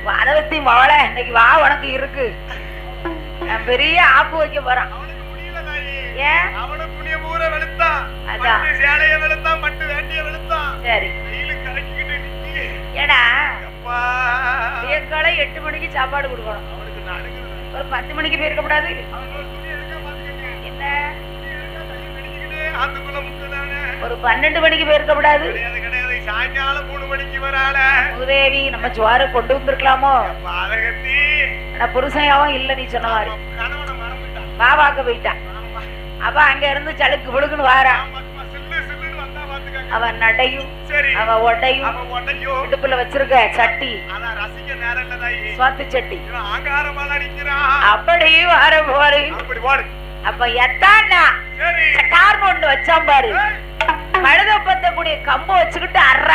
வானவத்தி மவளை இன்னைக்கு வா உனக்கு இருக்கு. நான் பெரிய ஆப்பு வைக்க போறான். ஏன் அவன துணிய பூரா வெளுத்தான், பட்டு சேலைய வெளுத்தான், பட்டு வேட்டிய வெளுத்தான். சரி வெயிலு கலக்கிக்கிட்டு நிக்கி. ஏடா அப்பா வியக்காலை 8 மணிக்கு சாப்பாடு கொடுக்கணும். அவனுக்கு நடுங்குது. ஒரு 10 மணிக்கு போயிருக்க கூடாது. அவன் ஒரு துணி எடுக்க பாத்துக்கங்க. என்ன துணி எடுக்க கையை கடிச்சிக்கிட்டு ஆத்துக்குள்ள முக்குதானே. ஒரு 12 மணிக்கு போயிருக்க கூடாது. கிடையாது கிடையாது, சாயங்காலம் 3 மணிக்கு வராள. உதவி நம்ம சுவார கொண்டு வந்திருக்கலாமோ. பாதகத்தி நான் புருஷனாவும் இல்ல நீ சொன்ன மாதிரி. கணவனை மறந்துட்டான், பாபாக்க போயிட்டான். அப்ப அங்க இருந்து சளுக்கு புடுக்குன்னு வாரான். அவன் நடையும் அவன் ஒட்டையும் இடுப்புல வச்சிருக்க சட்டி சுவாத்து சட்டி அப்படி வார போரு. அப்ப எத்தான்னா கார்னு ஒண்ணு வச்சான் பாரு. கழுத பத்தக்கூடிய கம்பு வச்சுக்கிட்டு அற